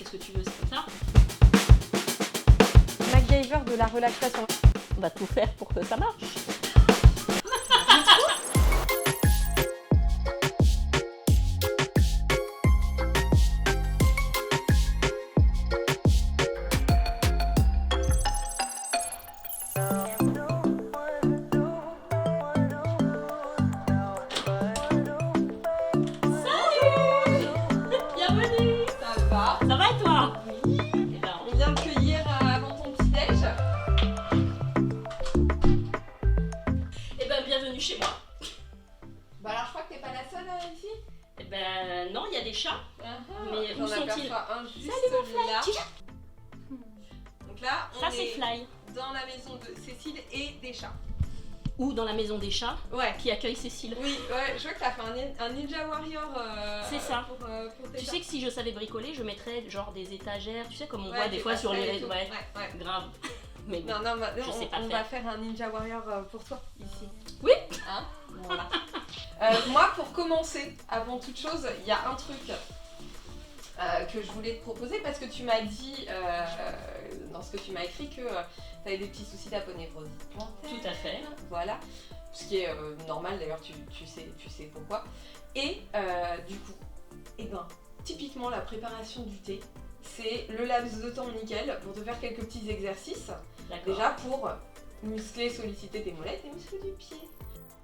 ce que tu veux, c'est comme ça. MacGyver de la relaxation. On va tout faire pour que ça marche. Ça va et toi? Oui. Eh ben, On vient de cueillir avant ton petit-déj. bienvenue chez moi. Bah alors je crois que t'es pas la seule ici. Eh ben non, il y a des chats. Mais où j'en sont-ils? aperçois un juste Salut mon Fly. là. Tiens. Donc là, on Ça c'est est Fly. dans la maison de Cécile et des chats. Ou dans la maison des chats Ouais. qui accueille Cécile. Oui, ouais, je vois que t'as fait un Ninja Warrior C'est ça. pour tes Tu chats. sais que si je savais bricoler, je mettrais genre des étagères, tu sais comme on Ouais, voit des fois sur les réseaux. réseaux. Ouais, Ouais. grave. Mais bon. Non, bah, Je sais pas on faire. va faire un Ninja Warrior pour toi ici. Oui. Hein, voilà. Moi, pour commencer, avant toute chose, il y a un truc que je voulais te proposer parce que tu m'as dit dans ce que tu m'as écrit que tu avais des petits soucis d'aponévrose plantaire. Tout à fait. Voilà. Ce qui est normal d'ailleurs, tu sais pourquoi. Et du coup, typiquement la préparation du thé, c'est le laps de temps nickel pour te faire quelques petits exercices. D'accord. Déjà pour muscler, solliciter tes mollets, tes muscles du pied.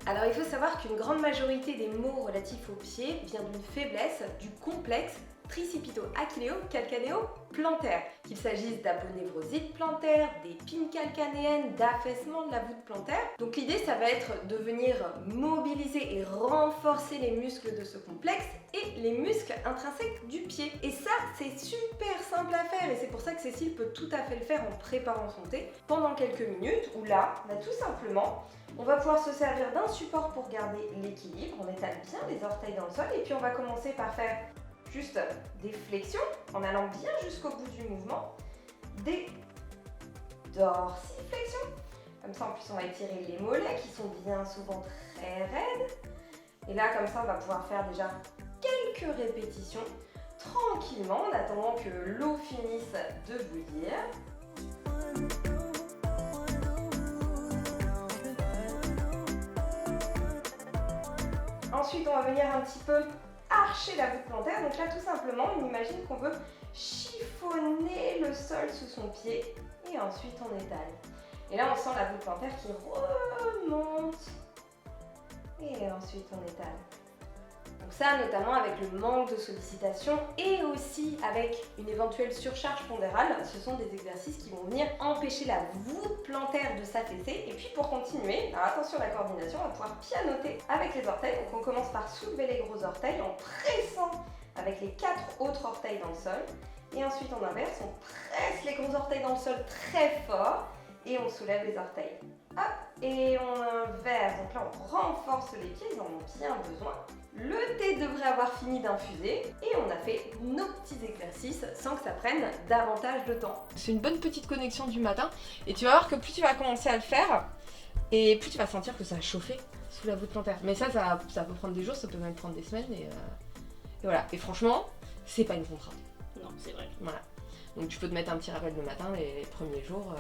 Alors il faut savoir qu'une grande majorité des maux relatifs aux pieds vient d'une faiblesse du complexe tricipito-achilléo-calcanéo-plantaire. Qu'il s'agisse d'aponévrosite plantaire, d'épines calcanéennes, d'affaissement de la voûte plantaire. Donc l'idée ça va être de venir mobiliser et renforcer les muscles de ce complexe et les muscles intrinsèques du pied. Et ça c'est super simple à faire et c'est pour ça que Cécile peut tout à fait le faire en préparant son thé pendant quelques minutes où là, tout simplement, on va pouvoir se servir d'un support pour garder l'équilibre. On étale bien les orteils dans le sol et puis on va commencer par faire juste des flexions en allant bien jusqu'au bout du mouvement, des dorsiflexions. Comme ça en plus on va étirer les mollets qui sont bien souvent très raides. Et là comme ça on va pouvoir faire déjà quelques répétitions tranquillement en attendant que l'eau finisse de bouillir. Ensuite, on va venir un petit peu archer la voûte plantaire. Donc là, tout simplement, on imagine qu'on veut chiffonner le sol sous son pied et ensuite on étale. Et là, on sent la voûte plantaire qui remonte et ensuite on étale. Donc ça, notamment avec le manque de sollicitation et aussi avec une éventuelle surcharge pondérale, ce sont des exercices qui vont venir empêcher la voûte plantaire de s'affaisser. Et puis pour continuer, alors attention à la coordination, on va pouvoir pianoter avec les orteils. Donc on commence par soulever les gros orteils en pressant avec les 4 autres orteils dans le sol. Et ensuite on inverse, on presse les gros orteils dans le sol très fort et on soulève les orteils. Hop, et on inverse. Donc là on renforce les pieds, ils en ont bien besoin. Le thé devrait avoir fini d'infuser et on a fait nos petits exercices sans que ça prenne davantage de temps. C'est une bonne petite connexion du matin et tu vas voir que plus tu vas commencer à le faire et plus tu vas sentir que ça a chauffé sous la voûte plantaire. Mais ça peut prendre des jours, ça peut même prendre des semaines et voilà. Et franchement, c'est pas une contrainte. Non, c'est vrai. Voilà. Donc tu peux te mettre un petit rappel le matin les premiers jours.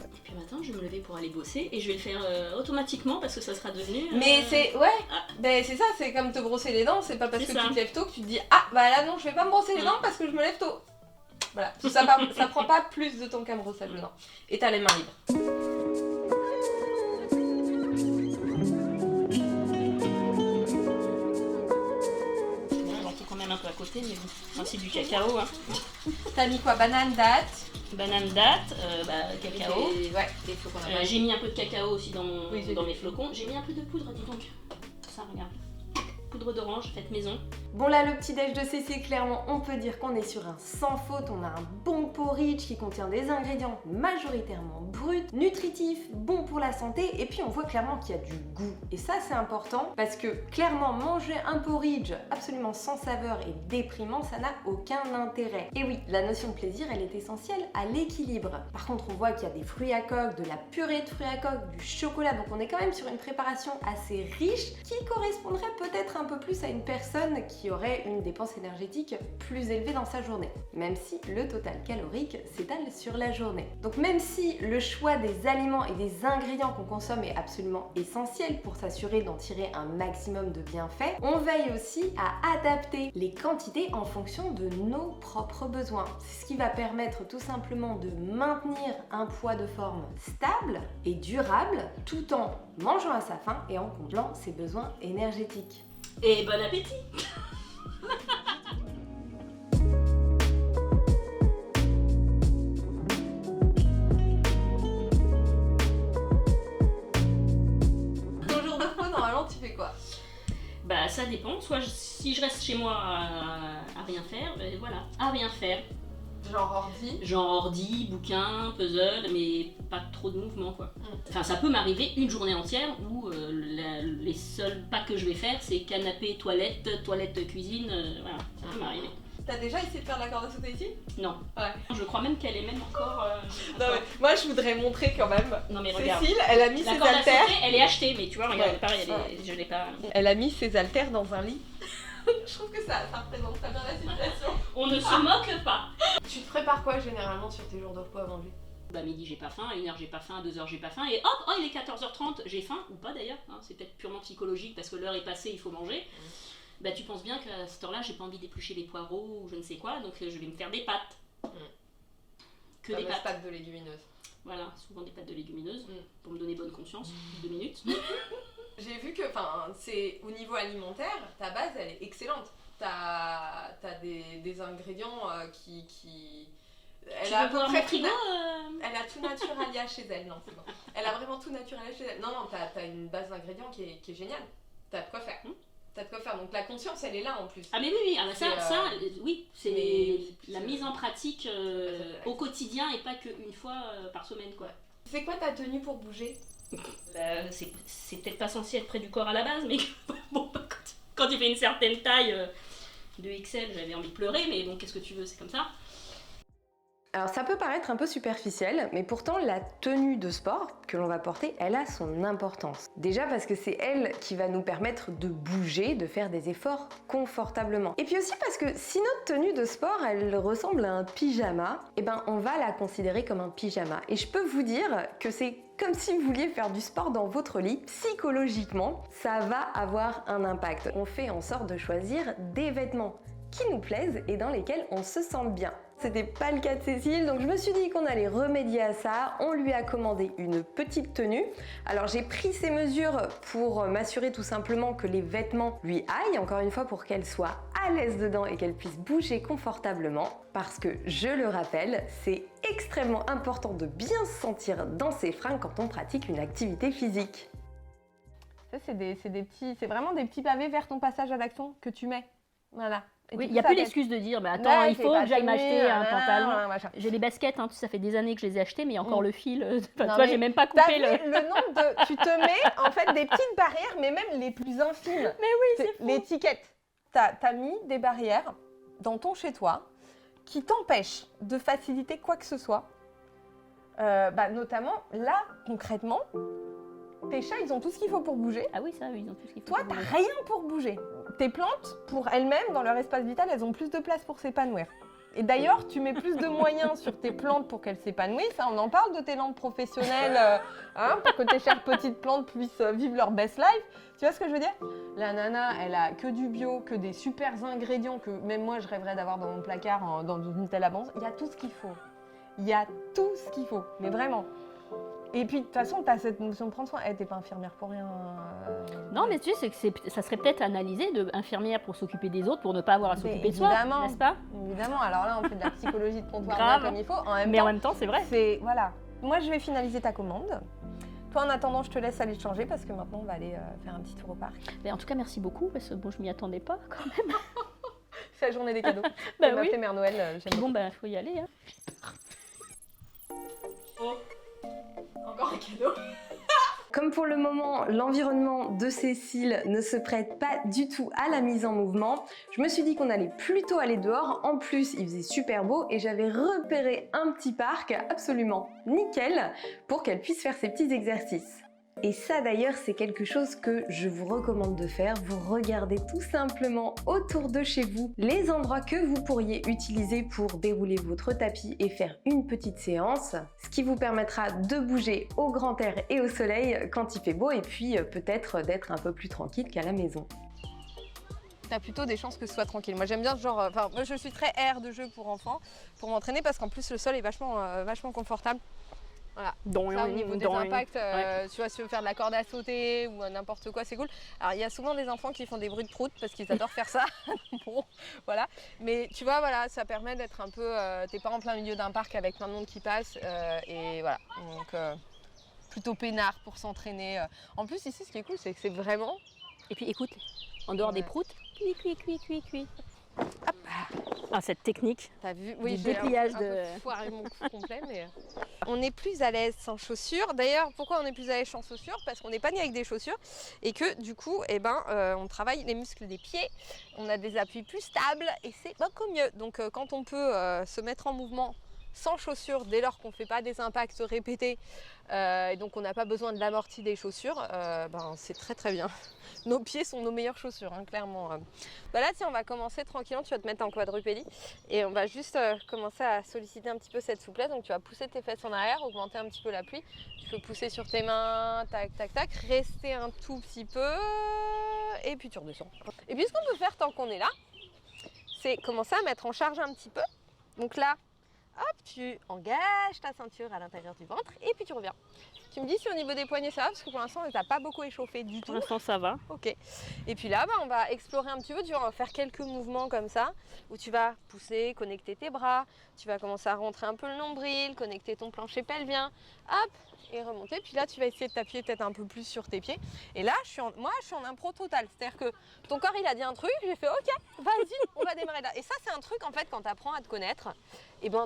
Et puis le matin, je vais me lever pour aller bosser et je vais le faire automatiquement parce que ça sera devenu. Mais c'est Ah. ben c'est ça, c'est comme te brosser les dents, c'est pas parce C'est que ça. tu te lèves tôt que tu te dis ah bah là non je vais pas me brosser les dents parce que je me lève tôt. Voilà, ça prend pas plus de temps qu'un brossage de dents. Et t'as les mains libres. On en faut quand même un peu à côté, mais bon, c'est du cacao. Hein. T'as mis quoi? Banane, date, Banane date, cacao. des flocons d'avoine. J'ai mis un peu de cacao aussi dans, Oui, j'ai dans vu. mes flocons. J'ai mis un peu de poudre, dis donc. Ça, regarde. Poudre d'orange, faite maison. Bon là, le petit déj de Cécile, clairement, on peut dire qu'on est sur un sans faute. On a un bon porridge qui contient des ingrédients majoritairement bruts, nutritifs, bons pour la santé. Et puis on voit clairement qu'il y a du goût. Et ça, c'est important parce que clairement, manger un porridge absolument sans saveur et déprimant, ça n'a aucun intérêt. Et oui, la notion de plaisir, elle est essentielle à l'équilibre. Par contre, on voit qu'il y a des fruits à coque, de la purée de fruits à coque, du chocolat. Donc on est quand même sur une préparation assez riche qui correspondrait peut-être un peu plus à une personne qui qui aurait une dépense énergétique plus élevée dans sa journée, même si le total calorique s'étale sur la journée. Donc même si le choix des aliments et des ingrédients qu'on consomme est absolument essentiel pour s'assurer d'en tirer un maximum de bienfaits, on veille aussi à adapter les quantités en fonction de nos propres besoins. C'est ce qui va permettre tout simplement de maintenir un poids de forme stable et durable tout en mangeant à sa faim et en comblant ses besoins énergétiques. Et bon appétit. Ton jour de repos, normalement, tu fais quoi? Bah ça dépend, soit si je reste chez moi à rien faire, voilà, à rien faire. Genre ordi? Genre ordi, bouquin, puzzle, mais pas trop de mouvement quoi. Enfin ça peut m'arriver une journée entière où les seuls pas que je vais faire c'est canapé, toilette, cuisine, voilà, ça peut m'arriver. T'as déjà essayé de faire de la corde à sauter ici? Non. Ouais. Je crois même qu'elle est même encore... Non mais moi je voudrais montrer quand même. Non mais regarde. Cécile, elle a mis La ses corde à haltères. sauter, elle est achetée, mais tu vois, regarde, Ouais. pareil, je l'ai pas... Elle a mis ses haltères dans un lit. Je trouve que ça représente très bien la situation. On ne se moque pas. Tu te prépares quoi généralement sur tes jours de repos avant de lui? Bah midi j'ai pas faim, à 1h j'ai pas faim, à 2h j'ai pas faim, et hop, oh il est 14h30, j'ai faim, ou pas d'ailleurs, hein, c'est peut-être purement psychologique parce que l'heure est passée, il faut manger. Bah tu penses bien qu'à cette heure-là j'ai pas envie d'éplucher les poireaux ou je ne sais quoi, donc je vais me faire des pâtes. Que des pâtes. De légumineuses. Voilà, souvent des pâtes de légumineuses, pour me donner bonne conscience, 2 minutes. J'ai vu que, c'est au niveau alimentaire, ta base elle est excellente. T'as des ingrédients qui... Tu veux voir mon frigo Elle a tout naturalia chez elle, non c'est bon. Elle a vraiment tout naturalia chez elle. Non, t'as une base d'ingrédients qui est géniale. T'as de quoi faire. T'as de quoi faire. Donc la conscience elle est là en plus. Ah mais oui, ah bah oui, c'est mais- la mise en pratique au quotidien et pas qu'une fois par semaine quoi. C'est quoi ta tenue pour bouger? Bah, c'est peut-être pas censé être près du corps à la base, mais bon, quand tu fais une certaine taille de XL, j'avais envie de pleurer, mais bon, qu'est-ce que tu veux, c'est comme ça. Alors ça peut paraître un peu superficiel, mais pourtant la tenue de sport que l'on va porter, elle a son importance. Déjà parce que c'est elle qui va nous permettre de bouger, de faire des efforts confortablement. Et puis aussi parce que si notre tenue de sport, elle ressemble à un pyjama, eh ben on va la considérer comme un pyjama. Et je peux vous dire que c'est comme si vous vouliez faire du sport dans votre lit. Psychologiquement, ça va avoir un impact. On fait en sorte de choisir des vêtements qui nous plaisent et dans lesquels on se sent bien. C'était pas le cas de Cécile, donc je me suis dit qu'on allait remédier à ça. On lui a commandé une petite tenue. Alors j'ai pris ces mesures pour m'assurer tout simplement que les vêtements lui aillent, encore une fois pour qu'elle soit à l'aise dedans et qu'elle puisse bouger confortablement. Parce que, je le rappelle, c'est extrêmement important de bien se sentir dans ses fringues quand on pratique une activité physique. Ça, c'est vraiment des petits pavés vers ton passage à l'action que tu mets. Voilà. Et Oui, du il n'y a coup, plus ça l'excuse de dire bah, attends, Ouais, il c'est faut pas que j'aille tenu, m'acheter un pantalon. machin. J'ai les baskets, hein, ça fait des années que je les ai achetées, mais il y a encore le fil. Non, Tu vois, j'ai mais même pas T'as coupé vu le. le nombre de... Tu te mets en fait des petites barrières, mais même les plus infimes. Mais oui, c'est fou. L'étiquette. T'as mis des barrières dans ton chez-toi qui t'empêchent de faciliter quoi que ce soit. Notamment, là, concrètement, tes chats, ils ont tout ce qu'il faut pour bouger. Ah oui, ça, oui, ils ont tout ce qu'il faut. Toi, pour t'as bouger. rien pour bouger. Tes plantes, pour elles-mêmes, dans leur espace vital, elles ont plus de place pour s'épanouir. Et d'ailleurs, tu mets plus de moyens sur tes plantes pour qu'elles s'épanouissent. On en parle de tes lampes professionnelles, pour que tes chères petites plantes puissent vivre leur best life. Tu vois ce que je veux dire? La nana, elle a que du bio, que des super ingrédients que même moi, je rêverais d'avoir dans mon placard, dans une telle abondance. Il y a tout ce qu'il faut. Il y a tout ce qu'il faut, mais vraiment. Et puis, de toute façon, tu as cette notion de prendre soin. T'es pas infirmière pour rien. Non, mais tu sais, ça serait peut-être analysé de infirmière pour s'occuper des autres, pour ne pas avoir à s'occuper de soi, évidemment. n'est-ce pas? Évidemment, alors là, on fait de la psychologie de comptoir Grave. bien comme il faut. En même Mais temps, en même temps, c'est vrai. voilà. Moi, je vais finaliser ta commande. Toi, en attendant, je te laisse aller te changer parce que maintenant, on va aller faire un petit tour au parc. Mais en tout cas, merci beaucoup, parce que bon, je m'y attendais pas quand même. C'est la journée des cadeaux. Bah Je vais oui. m'appeler Mère Noël. J'aime Puis bon, bah, faut y aller. Hein. Encore un cadeau. Comme pour le moment, l'environnement de Cécile ne se prête pas du tout à la mise en mouvement, je me suis dit qu'on allait plutôt aller dehors. En plus, il faisait super beau et j'avais repéré un petit parc absolument nickel pour qu'elle puisse faire ses petits exercices. Et ça d'ailleurs, c'est quelque chose que je vous recommande de faire. Vous regardez tout simplement autour de chez vous les endroits que vous pourriez utiliser pour dérouler votre tapis et faire une petite séance, ce qui vous permettra de bouger au grand air et au soleil quand il fait beau et puis peut-être d'être un peu plus tranquille qu'à la maison. T'as plutôt des chances que ce soit tranquille. Moi j'aime bien ce genre, moi je suis très air de jeu pour enfants, pour m'entraîner parce qu'en plus le sol est vachement confortable. Voilà. Ça, au niveau des impacts, tu vois, si tu veux faire de la corde à sauter ou n'importe quoi, c'est cool. Alors il y a souvent des enfants qui font des bruits de prout parce qu'ils adorent faire ça. Bon, voilà. Mais tu vois, voilà, ça permet d'être un peu, t'es pas en plein milieu d'un parc avec plein de monde qui passe et voilà. Donc plutôt peinard pour s'entraîner. En plus ici, ce qui est cool, c'est que c'est vraiment. Et puis écoute, en dehors des proutes, cuit. Ah, cette technique. T'as vu? Oui, du j'ai dépliage un peu foiré mon coup complet, mais on est plus à l'aise sans chaussures. D'ailleurs, pourquoi on est plus à l'aise sans chaussures? Parce qu'on n'est pas né avec des chaussures et que du coup, on travaille les muscles des pieds, on a des appuis plus stables et c'est beaucoup mieux. Donc, quand on peut se mettre en mouvement sans chaussures dès lors qu'on ne fait pas des impacts répétés et donc on n'a pas besoin de l'amorti des chaussures, c'est très très bien. Nos pieds sont nos meilleures chaussures, hein, clairement. Là, on va commencer tranquillement, tu vas te mettre en quadrupédie et on va juste commencer à solliciter un petit peu cette souplesse. Donc tu vas pousser tes fesses en arrière, augmenter un petit peu l'appui. Tu peux pousser sur tes mains, tac, tac, tac, rester un tout petit peu et puis tu redescends. Et puis ce qu'on peut faire tant qu'on est là, c'est commencer à mettre en charge un petit peu. Donc là, hop, tu engages ta ceinture à l'intérieur du ventre et puis tu reviens. Tu me dis si au niveau des poignets ça va, parce que pour l'instant on ne les a pas beaucoup échauffés du tout. Pour l'instant ça va. Ok. Et puis là, on va explorer un petit peu, tu vas faire quelques mouvements comme ça, où tu vas pousser, connecter tes bras, tu vas commencer à rentrer un peu le nombril, connecter ton plancher pelvien, hop, et remonter. Puis là, tu vas essayer de t'appuyer peut-être un peu plus sur tes pieds. Et là, je suis en impro total. C'est-à-dire que ton corps, il a dit un truc, j'ai fait ok, vas-y, on va démarrer là. Et ça, c'est un truc, en fait, quand tu apprends à te connaître,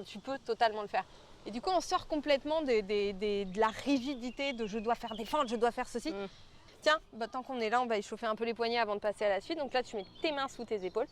tu peux totalement le faire. Et du coup, on sort complètement de la rigidité de je dois faire des fentes, je dois faire ceci. Tiens, tant qu'on est là, on va échauffer un peu les poignets avant de passer à la suite. Donc là, tu mets tes mains sous tes épaules,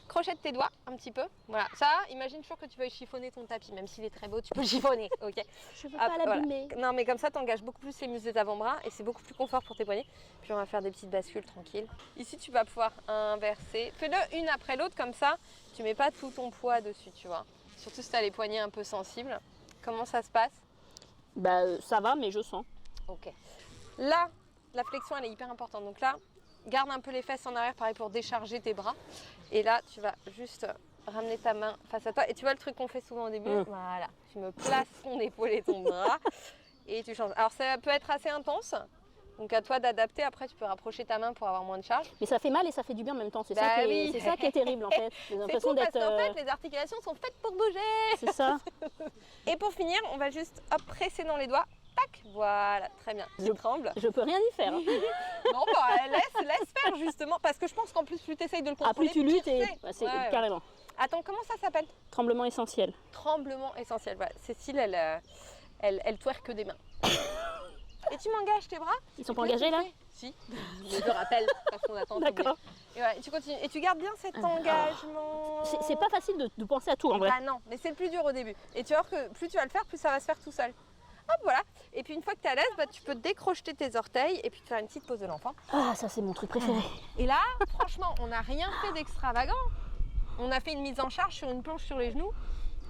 crochette tes doigts un petit peu. Voilà, ça, imagine toujours que tu veux chiffonner ton tapis, même s'il est très beau, tu peux le chiffonner, ok? Je veux pas l'abîmer. Voilà. Non, mais comme ça, tu engages beaucoup plus les muscles des avant-bras et c'est beaucoup plus confort pour tes poignets. Puis on va faire des petites bascules tranquilles. Ici, tu vas pouvoir inverser. Fais-le une après l'autre, comme ça, tu mets pas tout ton poids dessus, tu vois. Surtout si tu as les poignets un peu sensibles. Comment ça se passe? Ça va, mais je sens. Ok. Là, la flexion, elle est hyper importante. Donc là, garde un peu les fesses en arrière, pareil, pour décharger tes bras. Et là, tu vas juste ramener ta main face à toi. Et tu vois le truc qu'on fait souvent au début? Voilà. Tu me places ton épaule et ton bras et tu changes. Alors, ça peut être assez intense. Donc à toi d'adapter, après tu peux rapprocher ta main pour avoir moins de charge. Mais ça fait mal et ça fait du bien en même temps, c'est ça qui est terrible en fait. C'est cool parce qu'en fait les articulations sont faites pour bouger. C'est ça. Et pour finir, on va juste presser dans les doigts. Tac, voilà, très bien. Tu trembles. Je peux rien y faire. Hein. Non, laisse faire justement, parce que je pense qu'en plus plus tu essayes de le contrôler, plus tu luttes et c'est carrément. Attends, comment ça s'appelle? Tremblement essentiel. Tremblement essentiel, voilà. Cécile, elle twerk des mains. Et tu m'engages tes bras. Ils sont pas engagés là? Si, je te rappelle parce qu'on attend. D'accord. Et, voilà, et tu continues. Et tu gardes bien cet engagement. C'est pas facile de penser à tout en vrai. Ah non, mais c'est le plus dur au début. Et tu vas voir que plus tu vas le faire, plus ça va se faire tout seul. Hop, voilà. Et puis une fois que tu es à l'aise, tu peux décrocheter tes orteils et puis te faire une petite pose de l'enfant. Ah, ça c'est mon truc préféré. Et là, franchement, on n'a rien fait d'extravagant. On a fait une mise en charge sur une planche sur les genoux.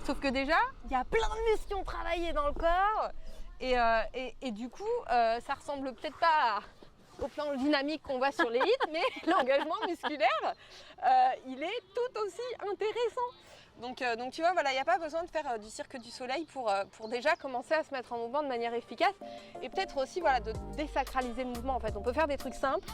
Sauf que déjà, il y a plein de muscles qui ont travaillé dans le corps. Et du coup, ça ressemble peut-être pas au plan dynamique qu'on voit sur les hits, mais l'engagement musculaire, il est tout aussi intéressant. Donc tu vois, voilà, il n'y a pas besoin de faire du cirque du soleil pour déjà commencer à se mettre en mouvement de manière efficace. Et peut-être aussi voilà, de désacraliser le mouvement. En fait, on peut faire des trucs simples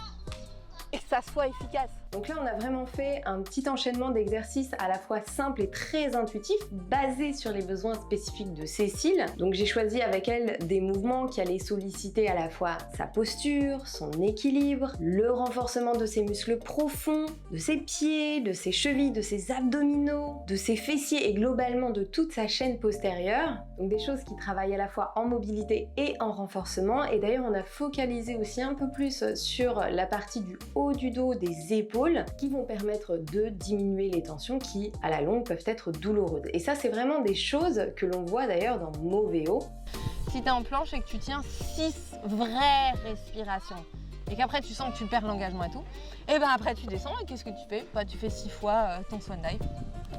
et que ça soit efficace. Donc là, on a vraiment fait un petit enchaînement d'exercices à la fois simples et très intuitifs, basés sur les besoins spécifiques de Cécile. Donc j'ai choisi avec elle des mouvements qui allaient solliciter à la fois sa posture, son équilibre, le renforcement de ses muscles profonds, de ses pieds, de ses chevilles, de ses abdominaux, de ses fessiers et globalement de toute sa chaîne postérieure. Donc des choses qui travaillent à la fois en mobilité et en renforcement. Et d'ailleurs, on a focalisé aussi un peu plus sur la partie du haut du dos, des épaules, qui vont permettre de diminuer les tensions qui, à la longue, peuvent être douloureuses. Et ça, c'est vraiment des choses que l'on voit d'ailleurs dans Moveo. si tu es en planche et que tu tiens 6 vraies respirations et qu'après tu sens que tu perds l'engagement et tout, et ben après tu descends et qu'est-ce que tu fais? Bah tu fais 6 fois ton swan dive.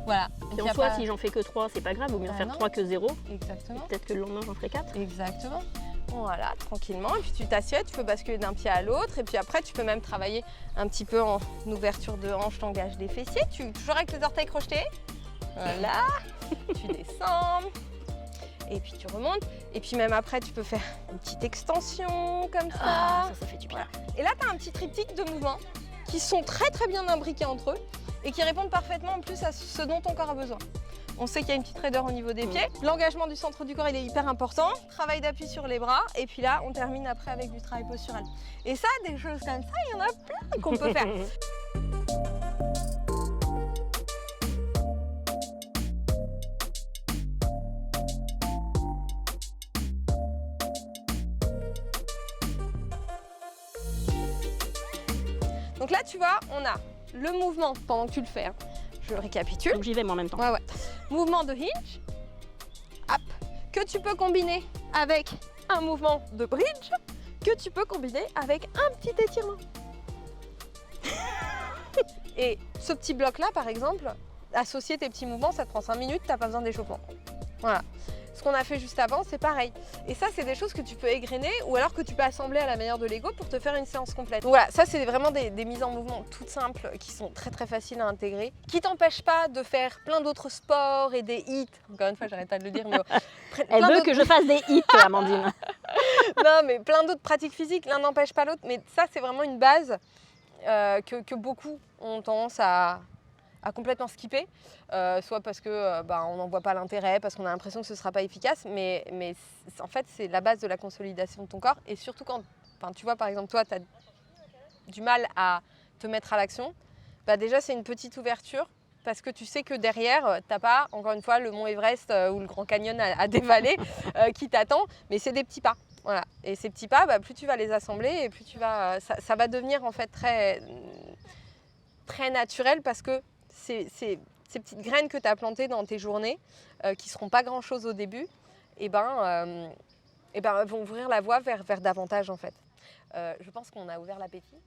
Voilà. Et en soi, si j'en fais que 3, c'est pas grave, vaut mieux en faire non. 3 que 0. Exactement. Peut-être que le lendemain, j'en ferai 4. Exactement. Voilà, tranquillement. Et puis tu t'assieds, tu peux basculer d'un pied à l'autre. Et puis après, tu peux même travailler un petit peu en ouverture de hanche, langage des fessiers. Toujours avec les orteils crochetés. Voilà. Tu descends. Et puis tu remontes. Et puis même après, tu peux faire une petite extension comme ça. Ah, ça fait du bien. Et là, tu as un petit triptyque de mouvements qui sont très très bien imbriqués entre eux et qui répondent parfaitement en plus à ce dont ton corps a besoin. On sait qu'il y a une petite raideur au niveau des pieds. L'engagement du centre du corps, il est hyper important. Travail d'appui sur les bras. Et puis là, on termine après avec du travail postural. Et ça, des choses comme ça, il y en a plein qu'on peut faire. Donc là, tu vois, on a le mouvement pendant que tu le fais. Hein. Je récapitule. Donc j'y vais moi en même temps. Ouais. Mouvement de hinge, hop, que tu peux combiner avec un mouvement de bridge, que tu peux combiner avec un petit étirement. Et ce petit bloc-là, par exemple, associer tes petits mouvements, ça te prend 5 minutes, t'as pas besoin d'échauffement. Voilà. Ce qu'on a fait juste avant, c'est pareil. Et ça, c'est des choses que tu peux égrener ou alors que tu peux assembler à la manière de Lego pour te faire une séance complète. Donc voilà, ça, c'est vraiment des mises en mouvement toutes simples qui sont très très faciles à intégrer, qui t'empêchent pas de faire plein d'autres sports et des hits. Encore une fois, j'arrête pas de le dire, mais Elle veut que je fasse des hits, Amandine. Non, mais plein d'autres pratiques physiques, l'un n'empêche pas l'autre. Mais ça, c'est vraiment une base que beaucoup ont tendance à complètement skipper, soit parce que on n'en voit pas l'intérêt, parce qu'on a l'impression que ce ne sera pas efficace, mais en fait c'est la base de la consolidation de ton corps. Et surtout quand, tu vois par exemple toi tu as du mal à te mettre à l'action, déjà c'est une petite ouverture parce que tu sais que derrière tu n'as pas encore une fois le mont Everest ou le Grand Canyon à dévaler qui t'attend, mais c'est des petits pas. Voilà. Et ces petits pas, plus tu vas les assembler et plus tu vas, ça va devenir en fait très, très naturel parce que ces petites graines que tu as plantées dans tes journées, qui ne seront pas grand-chose au début, vont ouvrir la voie vers davantage en fait. Je pense qu'on a ouvert l'appétit.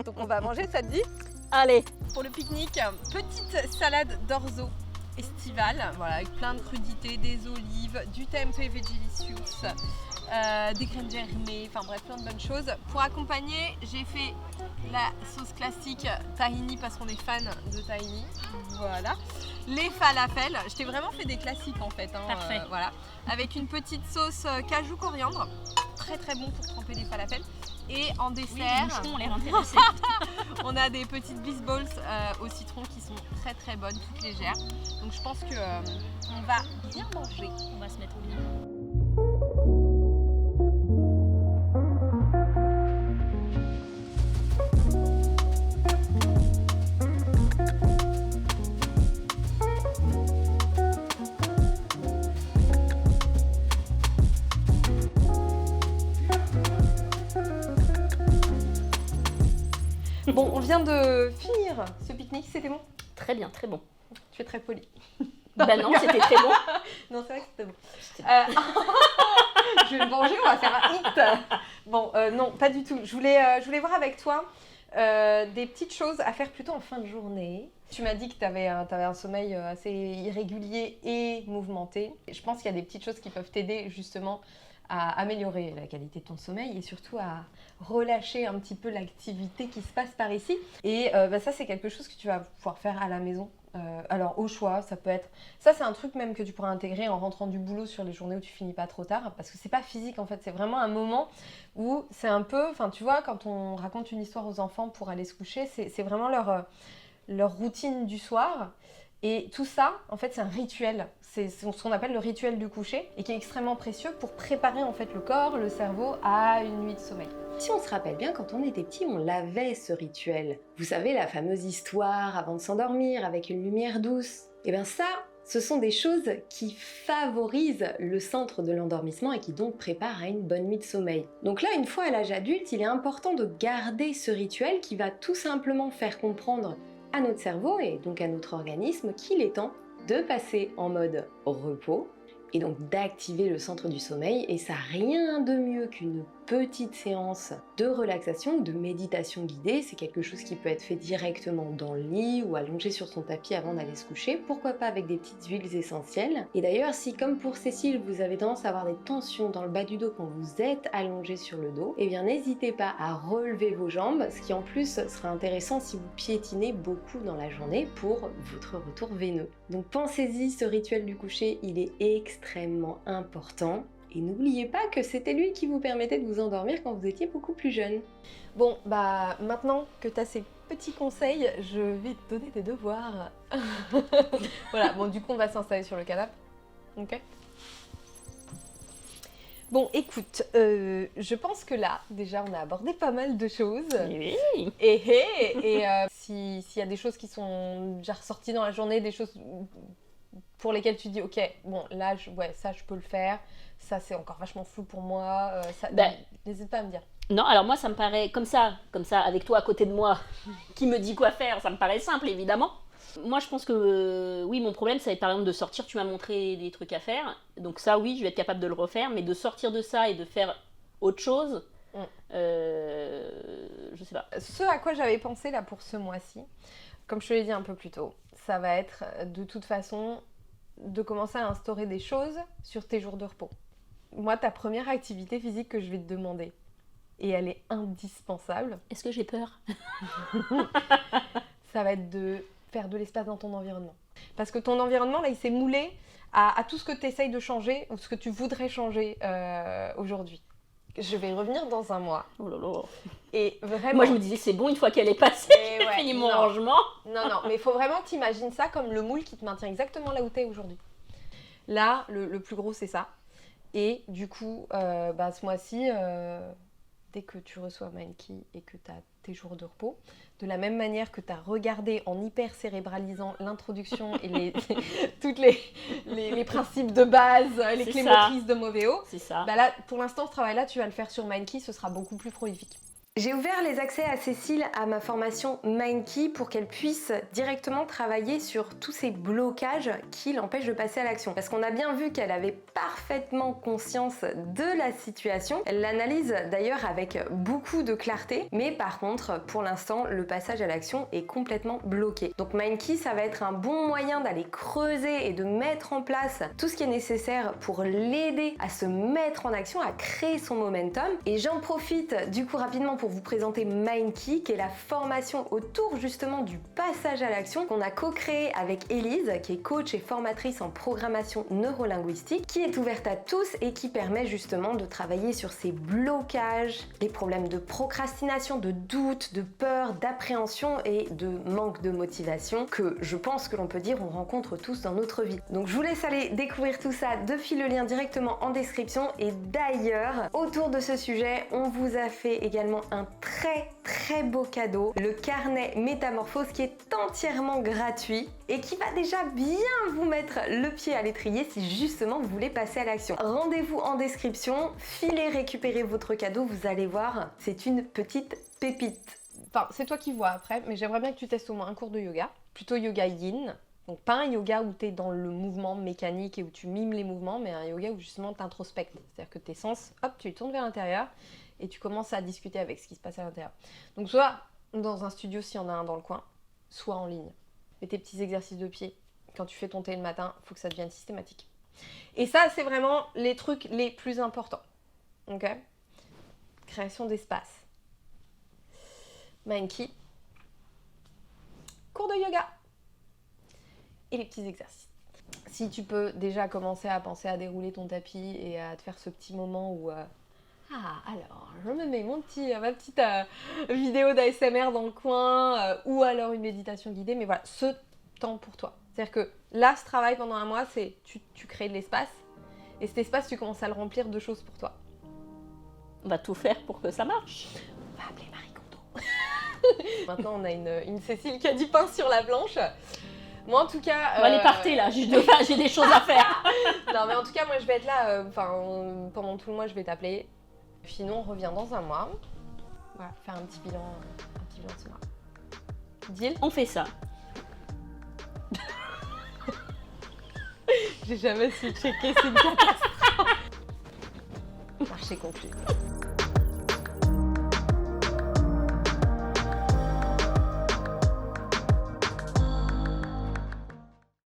Donc on va manger, ça te dit? Allez. Pour le pique-nique, petite salade d'orzo estivale, voilà, avec plein de crudités, des olives, du tempeh vegelicious, des graines germées, enfin bref, plein de bonnes choses. Pour accompagner, j'ai fait la sauce classique tahini parce qu'on est fan de tahini. Voilà. Les falafels, je t'ai vraiment fait des classiques en fait. Hein, parfait. Voilà. Avec une petite sauce cajou coriandre, très très bon pour tremper les falafels. Et en dessert, Oui, les moucherons ont l'air intéressés. on a des petites bliss balls au citron qui sont très très bonnes, toutes légères. Donc je pense que on va bien manger. On va se mettre bien. Bon, on vient de finir ce pique-nique, c'était bon? Très bien, très bon. Tu es très poli. Bah non, c'était très bon. Non, c'est vrai que c'était bon. Je vais me venger, on va faire un hit. Bon, non, pas du tout. Je voulais voir avec toi des petites choses à faire plutôt en fin de journée. Tu m'as dit que tu avais un sommeil assez irrégulier et mouvementé. Je pense qu'il y a des petites choses qui peuvent t'aider justement à améliorer la qualité de ton sommeil et surtout à relâcher un petit peu l'activité qui se passe par ici. Et ça, c'est quelque chose que tu vas pouvoir faire à la maison. Alors au choix, ça peut être... Ça, c'est un truc même que tu pourras intégrer en rentrant du boulot sur les journées où tu finis pas trop tard, parce que c'est pas physique en fait, c'est vraiment un moment où c'est un peu... Enfin, tu vois, quand on raconte une histoire aux enfants pour aller se coucher, c'est vraiment leur routine du soir. Et tout ça, en fait, c'est un rituel. C'est ce qu'on appelle le rituel du coucher et qui est extrêmement précieux pour préparer en fait le corps, le cerveau à une nuit de sommeil. Si on se rappelle bien, quand on était petit, on l'avait ce rituel. Vous savez, la fameuse histoire avant de s'endormir avec une lumière douce. Et bien ça, ce sont des choses qui favorisent le centre de l'endormissement et qui donc préparent à une bonne nuit de sommeil. Donc là, une fois à l'âge adulte, il est important de garder ce rituel qui va tout simplement faire comprendre à notre cerveau et donc à notre organisme qu'il est temps de passer en mode repos et donc d'activer le centre du sommeil. Et ça n'a rien de mieux qu'une petite séance de relaxation ou de méditation guidée. C'est quelque chose qui peut être fait directement dans le lit ou allongé sur son tapis avant d'aller se coucher. Pourquoi pas avec des petites huiles essentielles. Et d'ailleurs, si comme pour Cécile, vous avez tendance à avoir des tensions dans le bas du dos quand vous êtes allongé sur le dos, eh bien n'hésitez pas à relever vos jambes, ce qui en plus sera intéressant si vous piétinez beaucoup dans la journée pour votre retour veineux. Donc pensez-y, ce rituel du coucher, il est extrêmement important. Et n'oubliez pas que c'était lui qui vous permettait de vous endormir quand vous étiez beaucoup plus jeune. Bon, bah maintenant que tu as ces petits conseils, je vais te donner des devoirs. Voilà, bon du coup on va s'installer sur le canapé. Ok. Bon, écoute, je pense que là, déjà, on a abordé pas mal de choses. Oui. Et s'il y a des choses qui sont déjà ressorties dans la journée, des choses pour lesquelles tu dis, ok, bon, là, ouais, ça, je peux le faire. Ça, c'est encore vachement flou pour moi. N'hésite pas à me dire. Non, alors moi, ça me paraît comme ça, avec toi à côté de moi, qui me dit quoi faire, ça me paraît simple, évidemment. Moi, je pense que, oui, mon problème, ça va être par exemple de sortir, tu m'as montré des trucs à faire, donc ça, oui, je vais être capable de le refaire, mais de sortir de ça et de faire autre chose, je sais pas. Ce à quoi j'avais pensé, là, pour ce mois-ci, comme je te l'ai dit un peu plus tôt, ça va être, de toute façon, de commencer à instaurer des choses sur tes jours de repos. Moi, ta première activité physique que je vais te demander, et elle est indispensable. Est-ce que j'ai peur? Ça va être de faire de l'espace dans ton environnement. Parce que ton environnement, là, il s'est moulé à tout ce que tu essayes de changer ou ce que tu voudrais changer aujourd'hui. Je vais revenir dans un mois. Oh là là. Et vraiment... Moi, je me disais, c'est bon, une fois qu'elle est passée, j'ai fini mon rangement. Non, mais il faut vraiment que tu imagines ça comme le moule qui te maintient exactement là où tu es aujourd'hui. Là, le plus gros, c'est ça. Et du coup, ce mois-ci, dès que tu reçois Mindkey et que tu as tes jours de repos, de la même manière que tu as regardé en hyper cérébralisant l'introduction et tous les principes de base, les clés motrices de Movéo, c'est ça. Là, pour l'instant, ce travail-là, tu vas le faire sur Mindkey, ce sera beaucoup plus prolifique. J'ai ouvert les accès à Cécile à ma formation Mindkey pour qu'elle puisse directement travailler sur tous ces blocages qui l'empêchent de passer à l'action. Parce qu'on a bien vu qu'elle avait parfaitement conscience de la situation. Elle l'analyse d'ailleurs avec beaucoup de clarté, mais par contre, pour l'instant, le passage à l'action est complètement bloqué. Donc Mindkey, ça va être un bon moyen d'aller creuser et de mettre en place tout ce qui est nécessaire pour l'aider à se mettre en action, à créer son momentum. Et j'en profite du coup rapidement pour vous présenter Mindkey, qui est la formation autour justement du passage à l'action qu'on a co-créé avec Élise, qui est coach et formatrice en programmation neurolinguistique, qui est ouverte à tous et qui permet justement de travailler sur ces blocages, les problèmes de procrastination, de doute, de peur, d'appréhension et de manque de motivation que je pense que l'on peut dire on rencontre tous dans notre vie. Donc je vous laisse aller découvrir tout ça, de fil le lien directement en description. Et d'ailleurs, autour de ce sujet, on vous a fait également un très beau cadeau, le carnet Métamorphose, qui est entièrement gratuit et qui va déjà bien vous mettre le pied à l'étrier si justement vous voulez passer à l'action. Rendez-vous en description, filez récupérer votre cadeau, vous allez voir, c'est une petite pépite. Enfin, c'est toi qui vois après, mais j'aimerais bien que tu testes au moins un cours de yoga, plutôt yoga yin. Donc pas un yoga où tu es dans le mouvement mécanique et où tu mimes les mouvements, mais un yoga où justement tu introspectes. C'est-à-dire que tes sens, hop, tu les tournes vers l'intérieur et tu commences à discuter avec ce qui se passe à l'intérieur. Donc soit dans un studio s'il y en a un dans le coin, soit en ligne. Fais tes petits exercices de pied. Quand tu fais ton thé le matin, il faut que ça devienne systématique. Et ça, c'est vraiment les trucs les plus importants. Ok ? Création d'espace. Mindkey. Cours de yoga. Et les petits exercices. Si tu peux déjà commencer à penser à dérouler ton tapis et à te faire ce petit moment où alors je me mets ma petite vidéo d'ASMR dans le coin ou alors une méditation guidée, mais voilà, ce temps pour toi. C'est-à-dire que là, ce travail pendant un mois, c'est tu crées de l'espace et cet espace, tu commences à le remplir de choses pour toi. On va tout faire pour que ça marche. On va appeler Marie Kondo. Maintenant, on a une Cécile qui a du pain sur la planche. Moi, en tout cas... Allez, partez là, j'ai des choses à faire. Non, mais en tout cas, moi, je vais être là, pendant tout le mois, je vais t'appeler. Sinon, on revient dans un mois. Voilà, faire un petit bilan de ce mois. Deal ? On fait ça. J'ai jamais su checker, c'est une catastrophe. Marché conclu.